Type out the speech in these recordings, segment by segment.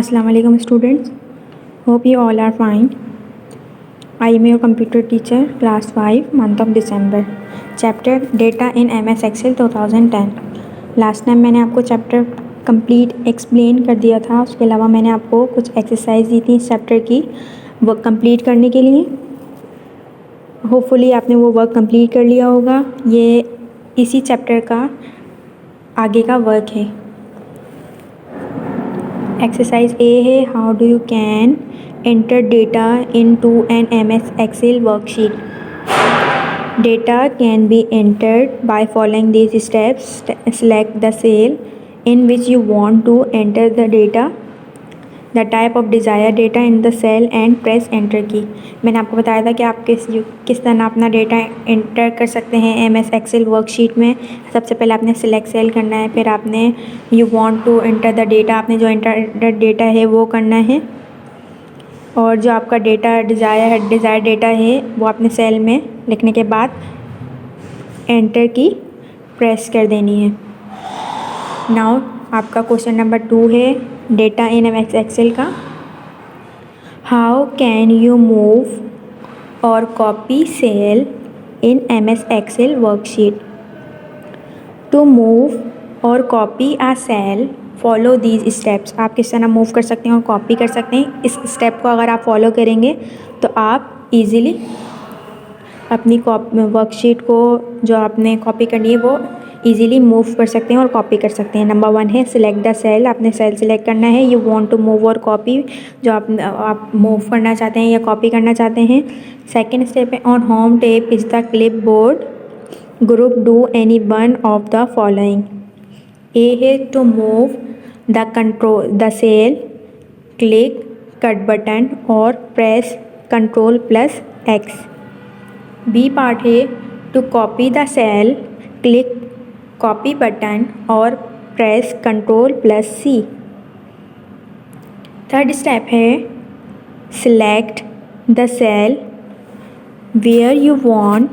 Assalamu alaikum students. Hope you all are fine. I am your computer teacher, class 5, month of December. Chapter Data in MS Excel 2010. Last time मैंने आपको chapter complete explain कर दिया था. उसके अलावा मैंने आपको कुछ एक्सरसाइज दी थी इस चैप्टर की वर्क कंप्लीट करने के लिए. होपफुली आपने वो वर्क कंप्लीट कर लिया होगा. ये इसी चैप्टर का आगे का वर्क है. एक्सरसाइज ए है, how do you can enter data into an MS Excel worksheet. Data can be entered by following these steps. Select the cell in which you want to enter the data, the type of desired data in the cell and press enter key. मैंने आपको बताया था कि आप किस तरह अपना data enter कर सकते हैं MS Excel वर्कशीट में. सबसे पहले आपने सिलेक्ट सेल करना है, फिर आपने you want to enter the data, आपने जो एंटर डेटा है वो करना है, और जो आपका डेटा डिज़ायर डेटा है वो आपने सेल में लिखने के बाद एंटर की प्रेस कर देनी है. नाउ आपका क्वेश्चन नंबर 2 है डेटा इन MS Excel का. हाउ कैन यू मूव और copy cell in MS Excel worksheet. To move और copy a cell follow these steps. आप किस तरह मूव कर सकते हैं और कॉपी कर सकते हैं. इस स्टेप को अगर आप फॉलो करेंगे तो आप इजीली अपनी वर्कशीट को जो आपने कॉपी करनी है वो इजीली मूव कर सकते हैं और कॉपी कर सकते हैं. नंबर 1 है सिलेक्ट द सेल. आपने सेल सिलेक्ट करना है. यू वांट टू मूव और कॉपी, जो आप मूव करना चाहते हैं या कॉपी करना चाहते हैं. सेकेंड स्टेप है on home tab is the clipboard group do any one of the following. A है to move the cell, click cut button और प्रेस Ctrl+X. बी पार्ट है to copy the cell, click copy button और press Ctrl+C. Third step है select the cell where you want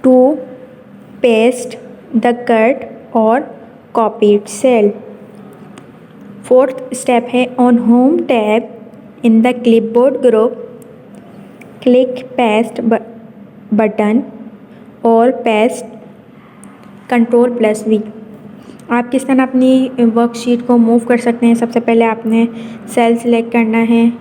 to paste the cut और copied cell. Fourth step है on home tab in the clipboard group click paste button और paste Ctrl+V. आप किस तरह अपनी worksheet को move कर सकते हैं. सबसे पहले आपने सेल सिलेक्ट करना है.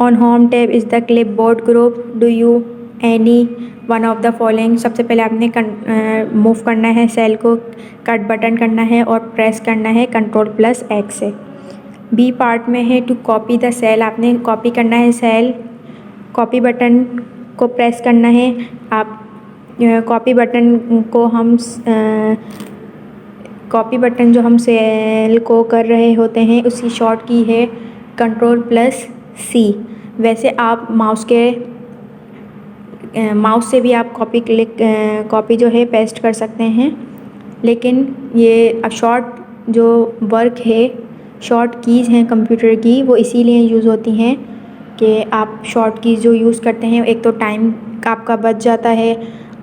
On home tab is the clipboard group do you any one of the following. सबसे पहले आपने मूव करना है सेल को, कट बटन करना है और प्रेस करना है Ctrl+X से. बी पार्ट में है टू कॉपी द सेल. आपने कॉपी करना है सेल, कॉपी बटन को प्रेस करना है. आप कॉपी बटन जो हम सेल को कर रहे होते हैं उसकी शॉर्ट की है Ctrl+C. वैसे आप माउस से भी आप कॉपी जो है पेस्ट कर सकते हैं, लेकिन ये अब शॉर्ट जो वर्क है, शॉर्ट कीज़ हैं कंप्यूटर की, वो इसीलिए यूज़ होती हैं कि आप शॉर्ट कीज़ जो यूज़ करते हैं एक तो टाइम आपका बच जाता है,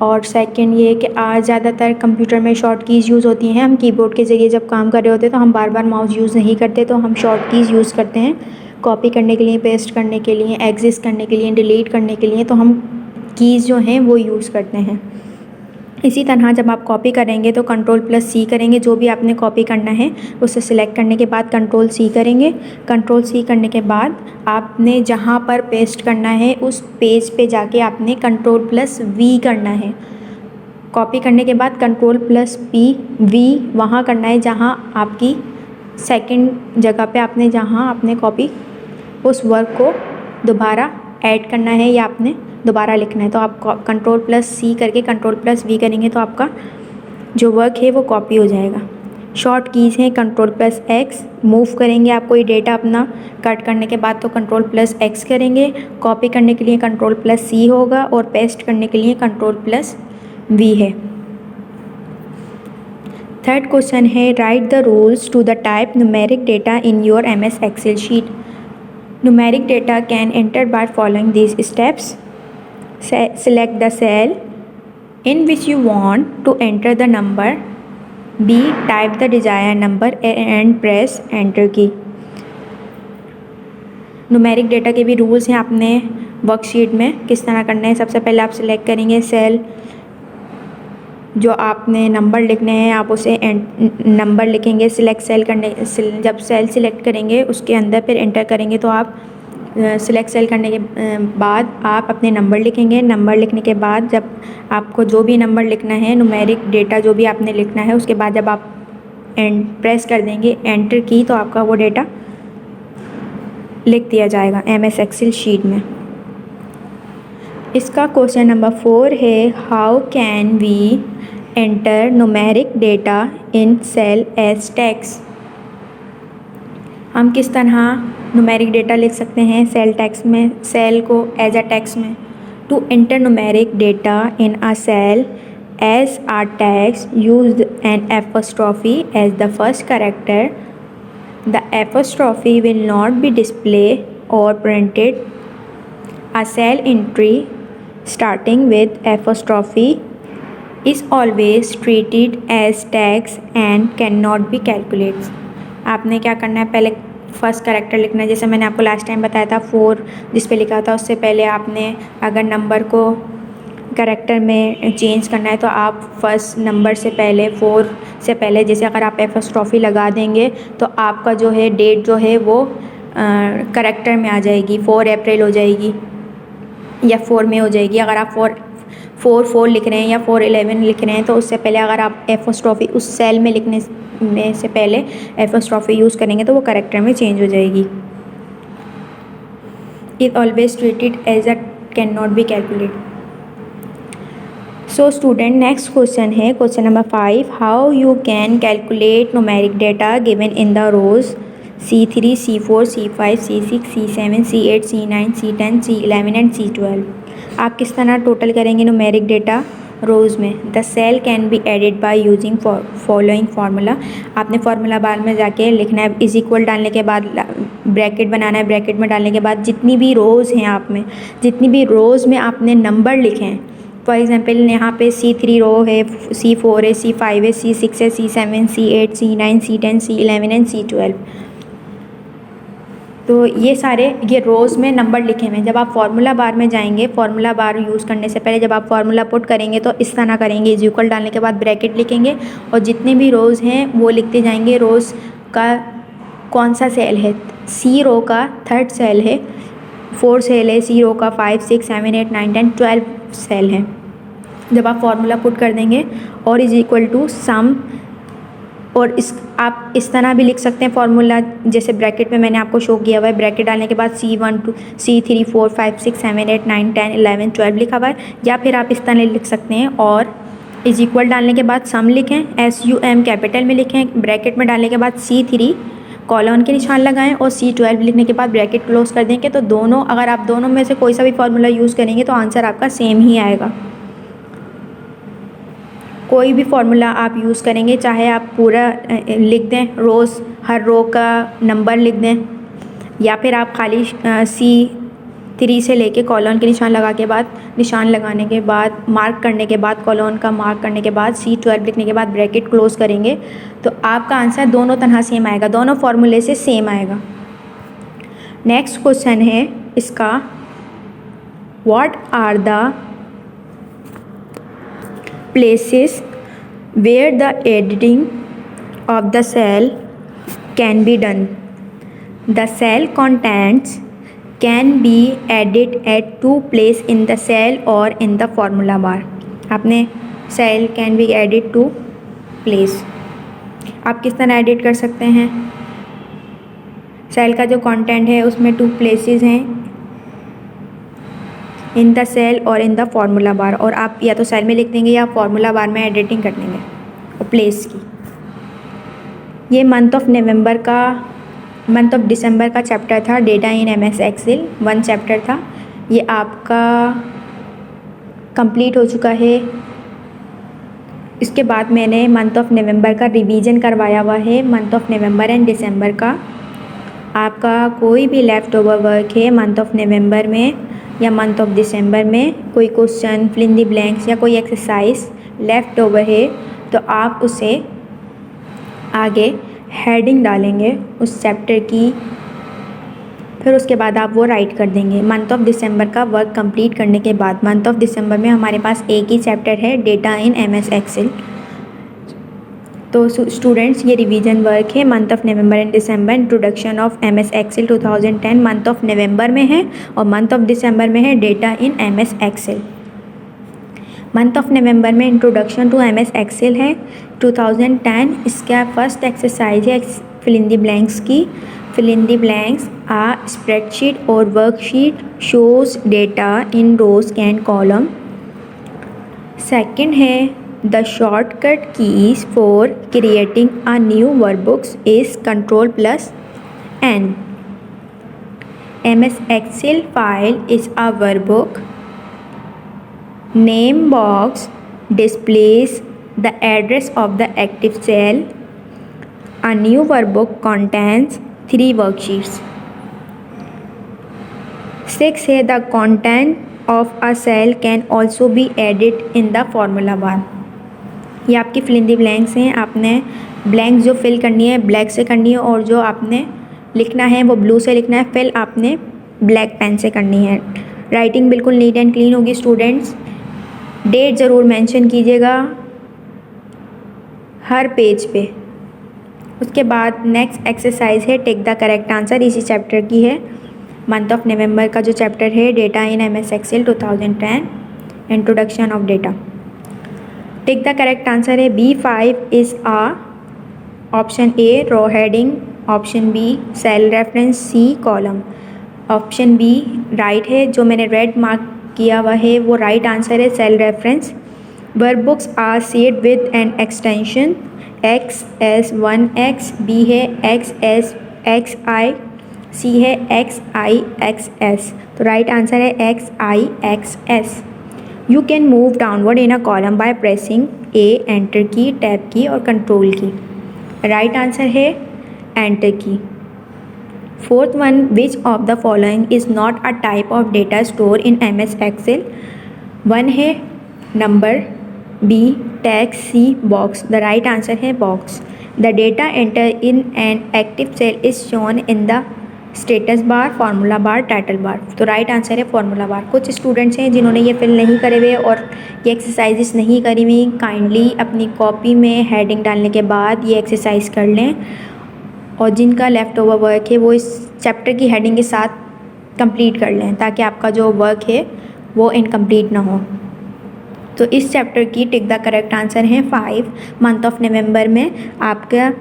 और सेकंड ये कि आज ज़्यादातर कंप्यूटर में शॉर्ट कीज़ यूज़ होती हैं. हम कीबोर्ड के ज़रिए जब काम कर रहे होते हैं तो हम बार बार माउस यूज़ नहीं करते, तो हम शॉर्ट कीज़ यूज़ करते हैं कॉपी करने के लिए, पेस्ट करने के लिए, एग्जिस्ट करने के लिए, डिलीट करने के लिए. तो हम कीज़ जो हैं वो यूज़ करते हैं. इसी तरह जब आप कॉपी करेंगे तो Ctrl+C करेंगे. जो भी आपने कॉपी करना है उसे सिलेक्ट करने के बाद Ctrl+C करेंगे. Ctrl+C करने के बाद आपने जहाँ पर पेस्ट करना है उस पेज पे जाके आपने Ctrl+V करना है. कॉपी करने के बाद Ctrl+V वहाँ करना है जहाँ आपकी सेकंड जगह पे आपने जहाँ आपने कॉपी उस वर्क को दोबारा ऐड करना है या आपने दोबारा लिखना है. तो आप Ctrl+C करके Ctrl+V करेंगे तो आपका जो वर्क है वो कॉपी हो जाएगा. शॉर्ट कीज़ हैं Ctrl+X. मूव करेंगे आप कोई डेटा अपना कट करने के बाद तो Ctrl+X करेंगे. कॉपी करने के लिए Ctrl+C होगा और पेस्ट करने के लिए Ctrl+V है. थर्ड क्वेश्चन है write the rules to the type numeric data in your MS Excel sheet. Numeric data can enter by following these steps. Select the cell in which you want to enter the number, B. Type the desired number and press enter key. Numeric data के भी rules हैं आपने worksheet में किस तरह करना है। सबसे पहले आप सिलेक्ट करेंगे सेल, जो आपने नंबर लिखने हैं आप उसे नंबर लिखेंगे। सिलेक्ट सेल करने, जब सेल सिलेक्ट करेंगे उसके अंदर फिर एंटर करेंगे तो आप सिलेक्ट सेल करने के बाद आप अपने नंबर लिखेंगे। नंबर लिखने के बाद जब आपको जो भी नंबर लिखना है, न्यूमेरिक डेटा जो भी आपने लिखना है, उसके बाद जब आप प्रेस कर देंगे एंटर की तो आपका वो डेटा लिख दिया जाएगा MS एक्सेल शीट में। इसका क्वेश्चन नंबर 4 है, how can we enter numeric data in cell as text. हम किस तरह न्यूमेरिक डेटा लिख सकते हैं सेल टेक्स्ट में, सेल को एज अ टेक्स्ट में। To enter numeric data in a cell as a text use an apostrophe as the first character. The apostrophe will not be displayed or printed. A cell entry starting with apostrophe is always treated as text and cannot be calculated. आपने क्या करना है, पहले first character लिखना है। जैसे मैंने आपको लास्ट टाइम बताया था 4 जिस पे लिखा था, उससे पहले आपने अगर नंबर को कैरेक्टर में चेंज करना है तो आप फर्स्ट नंबर से पहले 4 से पहले जैसे अगर आप एपोस्ट्रोफी लगा देंगे तो आपका जो है डेट जो है वो कैरेक्टर में आ जाएगी, 4 अप्रैल हो जाएगी या 4 मई हो जाएगी। अगर आप 4 लिख रहे हैं या 4/11 लिख रहे हैं तो उससे पहले अगर आप एपोस्ट्रोफी उस सेल में लिखने में से पहले एपोस्ट्रोफी यूज़ करेंगे तो वो कैरेक्टर में चेंज हो जाएगी। It always treated as a can not be calculate. So student, next question है question number 5, how you can calculate numeric data given in the rows C3, C4, C5, C6, C7, C8, C9, C10, C11 and C12। आप किस तरह total करेंगे numeric data rows में। The cell can be edited by using following formula. आपने formula bar में जाके लिखना है, इज इक्वल डालने के बाद ब्रैकेट बनाना है, ब्रैकेट में डालने के बाद जितनी भी रोज़ हैं आप में, जितनी भी रोज़ में आपने नंबर लिखे हैं, फॉर एग्जांपल यहाँ पे C3 रो है, C4 है, C5 है, C6 है, C7, C8, C9, C10, C11 and C12। तो ये सारे ये रोज़ में नंबर लिखे हुए हैं। जब आप फार्मूला बार में जाएंगे, फार्मूला बार यूज़ करने से पहले जब आप फार्मूला पुट करेंगे तो इस तरह करेंगे, इज इक्वल डालने के बाद ब्रैकेट लिखेंगे और जितने भी रोज़ हैं वो लिखते जाएंगे। रोज़ का कौन सा सेल है, C रो का 3rd सेल है, 4 सेल है, C रो का 5, 6, 7, 8, 9, 10, 12 सेल है। जब आप फार्मूला पुट कर देंगे और इज इक्वल टू सम, और आप इस तरह भी लिख सकते हैं फार्मूला, जैसे ब्रैकेट में मैंने आपको शो किया हुआ है। ब्रैकेट डालने के बाद C1 2 C3 4 5 6 7 8 9 10 11 12 लिखा हुआ है, या फिर आप इस तरह लिख सकते हैं और इज इक्वल डालने के बाद सम लिखें, SUM कैपिटल में लिखें, ब्रैकेट में डालने के बाद C3 कॉलन के निशान लगाएं और C12 लिखने के बाद ब्रैकेट क्लोज कर देंगे। तो दोनों, अगर आप दोनों में से कोई सा भी फार्मूला यूज़ करेंगे तो आंसर आपका सेम ही आएगा। कोई भी फार्मूला आप यूज़ करेंगे, चाहे आप पूरा लिख दें, रोज़ हर रो का नंबर लिख दें, या फिर आप खाली C3 से लेके कॉलन के निशान लगा के बाद, निशान लगाने के बाद, मार्क करने के बाद, कॉलन का मार्क करने के बाद C12 लिखने के बाद ब्रैकेट क्लोज करेंगे तो आपका आंसर दोनों तरह सेम आएगा, दोनों फार्मूले से सेम आएगा। नेक्स्ट क्वेश्चन है इसका, what are the places where the editing of the cell can be done. The cell contents can be added at 2 places in the cell or in the formula bar. आपने cell can be added to place, आप किस तरह edit कर सकते हैं। Cell का जो content है उसमें 2 प्लेसेस हैं, इन द सेल और इन द फार्मूला बार, और आप या तो सेल में लिख देंगे या फार्मूला बार में एडिटिंग कर देंगे और प्लेस की। ये मंथ ऑफ दिसंबर का चैप्टर था, data in MS Excel 1 chapter था, ये आपका कंप्लीट हो चुका है। इसके बाद मैंने मंथ ऑफ नवंबर का रिवीजन करवाया हुआ है। Month of November and December का आपका कोई भी लेफ़्ट ओवर वर्क है मंथ ऑफ नवंबर में या मंथ ऑफ दिसंबर में, कोई question, fill in the blanks या कोई एक्सरसाइज लेफ़्ट ओवर है तो आप उसे आगे हेडिंग डालेंगे उस चैप्टर की, फिर उसके बाद आप वो राइट कर देंगे। मंथ ऑफ दिसंबर का वर्क कंप्लीट करने के बाद मंथ ऑफ दिसंबर में हमारे पास एक ही चैप्टर है, डेटा इन MS एक्सेल। तो स्टूडेंट्स ये रिवीजन वर्क है month of November and December. Introduction of MS Excel 2010 month of November में है और मंथ ऑफ दिसंबर में है data in MS Excel. Month of November में इंट्रोडक्शन टू MS एक्सेल है 2010। इसका फर्स्ट एक्सरसाइज है फिल इन द ब्लैंक्स की। Fill in the blanks a spreadsheet और worksheet shows data in rows and column. Second है the shortcut keys for creating a new workbooks is Ctrl+N। MS Excel file is a workbook. Name box displays the address of the active cell. A new workbook contains 3 worksheets. 6 है the content of a cell can also be added in the formula bar. ये आपकी fill in the blanks हैं। आपने blanks जो fill करनी है black से करनी है और जो आपने लिखना है वो ब्लू से लिखना है। फिल आपने ब्लैक पेन से करनी है। राइटिंग बिल्कुल नीट एंड क्लीन होगी स्टूडेंट्स। डेट ज़रूर मेंशन कीजिएगा हर पेज पे। उसके बाद नेक्स्ट एक्सरसाइज है टेक द करेक्ट आंसर, इसी चैप्टर की है। मंथ ऑफ नवंबर का जो चैप्टर है data in MS Excel 2010 introduction of data. Take the correct answer है B5 is a option A row heading, option B cell reference, C column. Option B right है, जो मैंने red mark किया हुआ है वो राइट आंसर है cell reference. Workbooks are saved with an extension XS1X, B है XSXI, सी है XIXS। तो राइट आंसर है XIXS। You can move downward in a column by pressing a enter key, tab key और control key. Right answer है enter key. Fourth one, which of the following is not a type of data store in MS Excel. 1 है number, B tax, C box. The right answer है box. The data enter in an active cell is shown in the status bar, formula bar, title bar. तो right answer है formula bar. कुछ students हैं जिन्होंने ये fill नहीं करे हुए और ये एक्सरसाइजेस नहीं करी हुई, काइंडली अपनी कॉपी में हेडिंग डालने के बाद ये एक्सरसाइज कर लें और जिनका लेफ़्ट ओवर वर्क है वो इस चैप्टर की हेडिंग के साथ कंप्लीट कर लें ताकि आपका जो वर्क है वो इनकम्प्लीट ना हो। तो इस चैप्टर की टिक द करेक्ट आंसर है 5। मंथ ऑफ नवंबर में आपका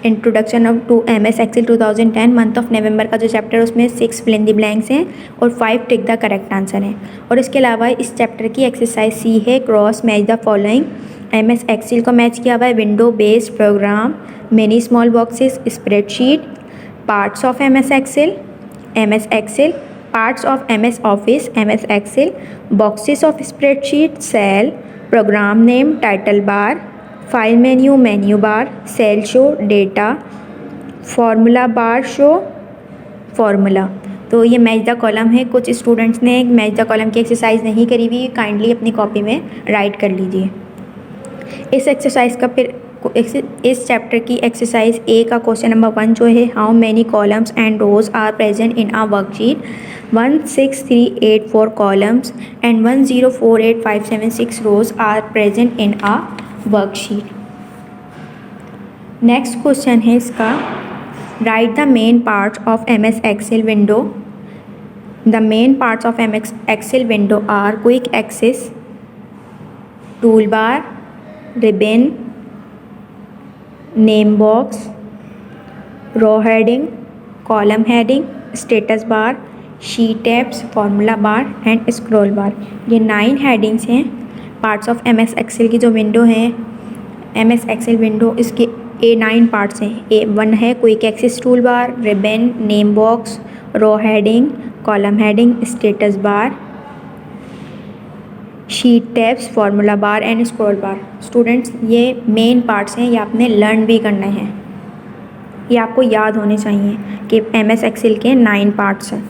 introduction of to MS Excel 2010 month of November का जो चैप्टर है उसमें 6 फिल इन द ब्लैंक्स हैं और 5 टिक द करेक्ट आंसर हैं। और इसके अलावा इस चैप्टर की एक्सरसाइज सी है cross match the following. MS Excel को मैच किया हुआ है window based program, many small boxes, spreadsheet, parts of MS Excel, MS Excel, parts of MS Office, MS Excel, boxes of spreadsheet, cell, program name, title bar, file menu, menu bar, cell show, data, formula bar show, formula. तो ये match the column है। कुछ students ने match the column की exercise नहीं करी हुई, kindly अपनी कॉपी में राइट कर लीजिए। इस एक्सरसाइज का फिर इस चैप्टर की एक्सरसाइज ए का क्वेश्चन नंबर 1 जो है, how many columns and rows are present in a worksheet. 16384 columns and 1048576 rows are present in a worksheet. Next question है इसका, write the main parts of MS Excel window. The main parts of MS Excel window are quick access, tool bar, ribbon, name box, row heading, column heading, status bar, sheet tabs, formula bar and scroll bar. ये 9 headings हैं parts of MS Excel की जो window है। MS Excel window इसके 9 parts हैं। A1 है quick access tool bar, ribbon, name box, row heading, column heading, status bar, sheet tabs, formula bar and scroll bar. Students ये main parts हैं, ये आपने लर्न भी करना है, ये आपको याद होने चाहिए कि MS एक्सेल के 9 पार्ट्स हैं।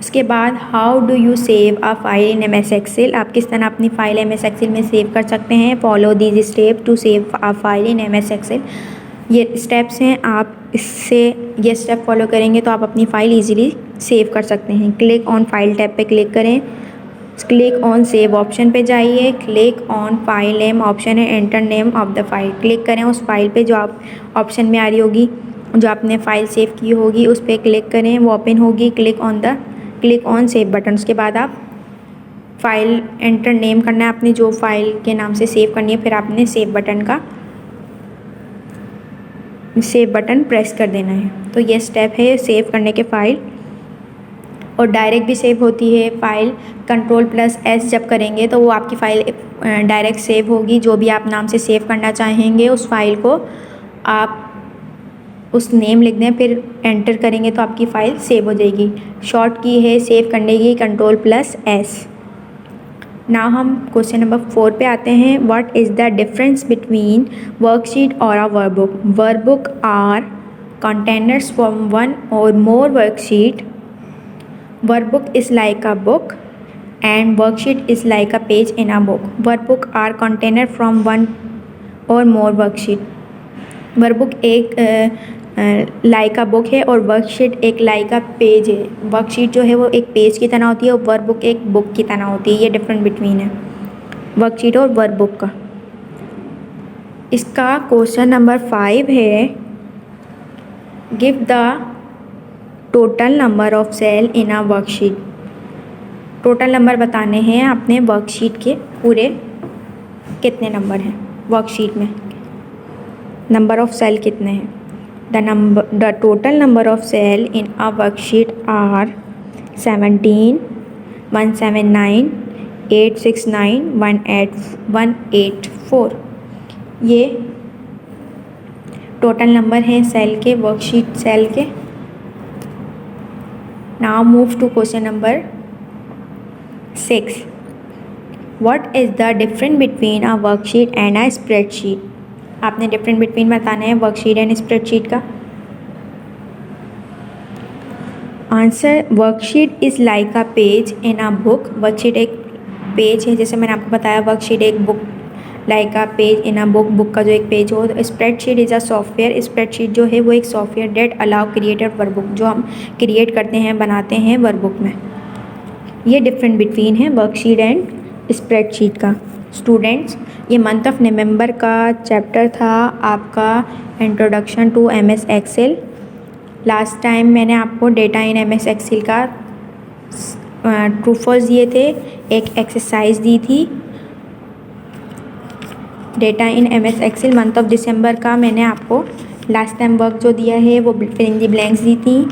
उसके बाद how do you save a file in MS Excel. आप किस तरह अपनी फाइल MS एक्सेल में सेव कर सकते हैं। Follow these step to save a file in MS Excel. ये स्टेप्स हैं, आप इससे ये स्टेप फॉलो करेंगे तो आप अपनी फ़ाइल इजीली सेव कर सकते हैं। क्लिक ऑन फाइल टैब पे क्लिक करें, क्लिक ऑन सेव ऑप्शन पे जाइए, click on file name option है, enter name of the file, click करें उस फाइल पे जो आप ऑप्शन में आ रही होगी, जो आपने फ़ाइल सेव की होगी उस पर क्लिक करें, वो ओपन होगी। Click on save button. उसके बाद आप फाइल एंटर नेम करना है आपने जो फाइल के नाम से सेव करनी है, फिर आपने सेव बटन प्रेस कर देना है। तो ये स्टेप है सेव करने के फ़ाइल। और डायरेक्ट भी सेव होती है फ़ाइल, Ctrl+S जब करेंगे तो वो आपकी फ़ाइल डायरेक्ट सेव होगी। जो भी आप नाम से सेव करना चाहेंगे उस फाइल को आप उस नेम लिख दें, फिर एंटर करेंगे तो आपकी फ़ाइल सेव हो जाएगी। शॉर्ट की है सेव करने की Ctrl+S। नाउ हम क्वेश्चन नंबर 4 पे आते हैं। What is the difference between worksheet और a workbook? Workbook are containers from one or more worksheet. Workbook is like a book and worksheet is like a page in a book. Workbook are container from one or more worksheet. Workbook एक like a book है और worksheet एक like a page है। Worksheet जो है वो एक page की तरह होती है और वर्कबुक एक बुक की तरह होती है। ये डिफरेंट बिटवीन है वर्कशीट और वर्कबुक का। इसका क्वेश्चन नंबर 5 है, give the total number of cell in a worksheet. Total number बताने हैं आपने वर्कशीट के पूरे कितने नंबर हैं वर्कशीट में, नंबर ऑफ सेल कितने हैं। The total number of cell in a worksheet are 17, 179, 869, 184। ये टोटल नंबर हैं सेल के, वर्कशीट सेल के। Now move to question number 6. What is the difference between a worksheet and a spreadsheet? आपने different between बताना है वर्कशीट एंड स्प्रेडशीट का। Answer, worksheet is like a page in a book. Worksheet एक page है, जैसे मैंने आपको बताया वर्कशीट एक book like a page in a book, book का जो एक पेज हो। Spreadsheet is a software. Spreadsheet जो है वो एक software that allow created workbook, जो हम क्रिएट करते हैं बनाते हैं वर्कबुक में। ये डिफरेंट बिटवीन है वर्कशीट एंड स्प्रेडशीट का। स्टूडेंट्स, ये मंथ ऑफ नवंबर का चैप्टर था आपका introduction to MS Excel. Last time मैंने आपको डेटा इन MS एक्सेल का ट्रू फॉल्स दिए थे, एक एक्सरसाइज दी थी। Data in MS Excel month of December का मैंने आपको लास्ट टाइम वर्क जो दिया है वो फिल इन द ब्लैंक्स दी थी,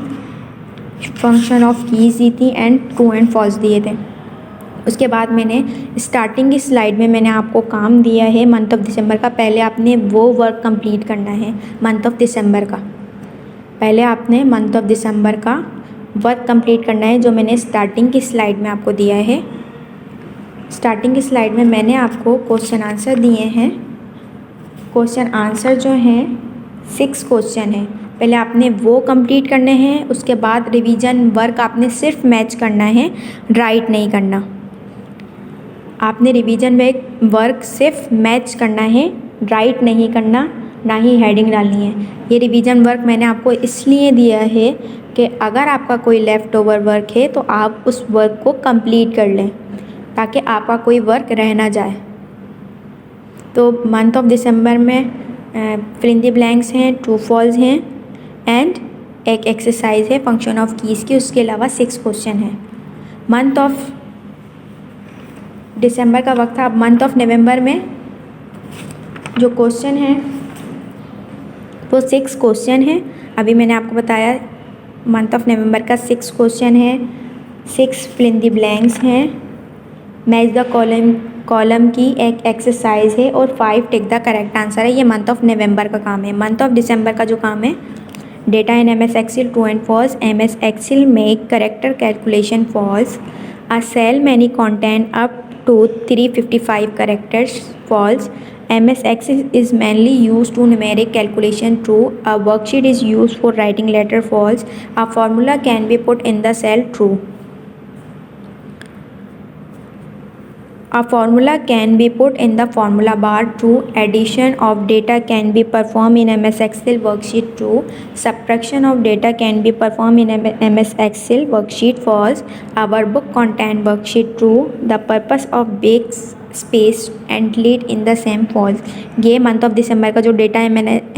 फंक्शन ऑफ कीज़ दी थी एंड ट्रू एंड फॉल्स दिए थे। उसके बाद मैंने स्टार्टिंग की स्लाइड में मैंने आपको काम दिया है मंथ ऑफ दिसंबर का। पहले आपने वो वर्क कंप्लीट करना है मंथ ऑफ दिसंबर का। पहले आपने मंथ ऑफ दिसंबर का वर्क कंप्लीट करना है जो मैंने स्टार्टिंग की स्लाइड में आपको दिया है। स्टार्टिंग की स्लाइड में मैंने आपको क्वेश्चन आंसर दिए हैं। क्वेश्चन आंसर जो हैं 6 क्वेश्चन हैं। पहले आपने वो कंप्लीट करने हैं, उसके बाद रिवीजन वर्क आपने सिर्फ मैच करना है, राइट नहीं करना। आपने रिवीजन वर्क सिर्फ मैच करना है, राइट नहीं करना, ना ही हेडिंग डालनी है। ये रिवीजन वर्क मैंने आपको इसलिए दिया है कि अगर आपका कोई लेफ़्ट ओवर वर्क है तो आप उस वर्क को कंप्लीट कर लें ताकि आपका कोई वर्क रह ना जाए। तो मंथ ऑफ दिसंबर में फिल इन द ब्लैंक्स हैं, ट्रू फॉल्स हैं एंड एक एक्सरसाइज है फंक्शन ऑफ कीज़ की। उसके अलावा 6 क्वेश्चन हैं। मंथ ऑफ दिसंबर का वक्त था। अब मंथ ऑफ नवंबर में जो क्वेश्चन हैं वो 6 क्वेश्चन हैं। अभी मैंने आपको बताया मंथ ऑफ नवंबर का 6 क्वेश्चन है, 6 फिल इन द ब्लैंक्स हैं, मैच द कॉलम की एक एक्सरसाइज है और 5 टिक द करेक्ट आंसर है। ये मंथ ऑफ नवंबर का काम है। मंथ ऑफ दिसंबर का जो काम है, data in MS Excel true and false. MS Excel make character calculation false. A cell many content up to 355 characters false. MS Excel is mainly used to numeric calculation true. A worksheet is used for writing letter false. A formula can be put in the cell true. A formula can be put in the formula bar. True. Addition of data can be performed in MS Excel worksheet. True. Subtraction of data can be performed in MS Excel worksheet. False. Our book contain worksheet. True. The purpose of big space and delete in the same. False. ये month of December का जो डेटा है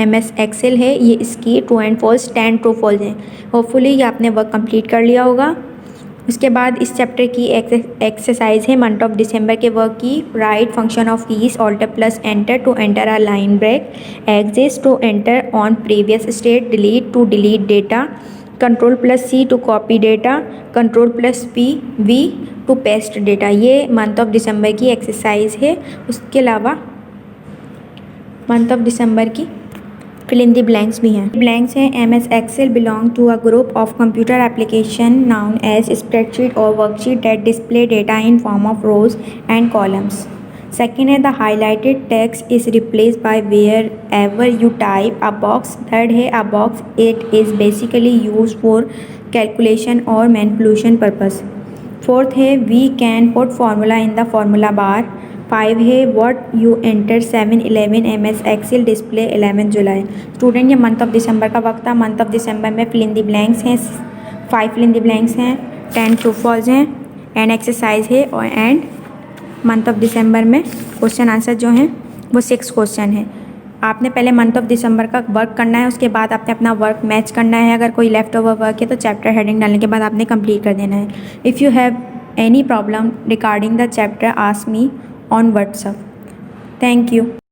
MS Excel है, ये इसकी true and false 10 true false हैं. Hopefully ये आपने वर्क कंप्लीट कर लिया होगा. उसके बाद इस चैप्टर की एक्सरसाइज है मंथ ऑफ दिसंबर के वर्क की. Right function of keys alter plus enter to enter a line break. Exist to enter on previous state. Delete to delete data. Control plus C to copy data. Control plus V to paste data. ये month of December की exercise है. उसके अलावा month of December की fill in the blanks भी हैं. Blanks हैं MS Excel belong to a group of computer application known as spreadsheet और worksheet that display data in form of rows and columns. Second है the highlighted text is replace by wherever you type a box. Third है a box it is basically use for calculation और manipulation purpose. Fourth है we can put formula in the formula bar. 5 है what you enter 7/11 MS Excel display 11 July. Student ये month of December का वक्त था. Month of December में fill in the blanks हैं. 5 fill in the blanks हैं, 10 true false हैं and exercise है. और एंड मंथ ऑफ दिसंबर में क्वेश्चन आंसर जो हैं वो 6 क्वेश्चन हैं. आपने पहले मंथ ऑफ दिसंबर का वर्क करना है. उसके बाद आपने अपना वर्क मैच करना है. अगर कोई लेफ्ट ओवर वर्क है तो चैप्टर हेडिंग डालने के बाद आपने कंप्लीट कर देना है. If you have any problem regarding the chapter ask me on WhatsApp. Thank you.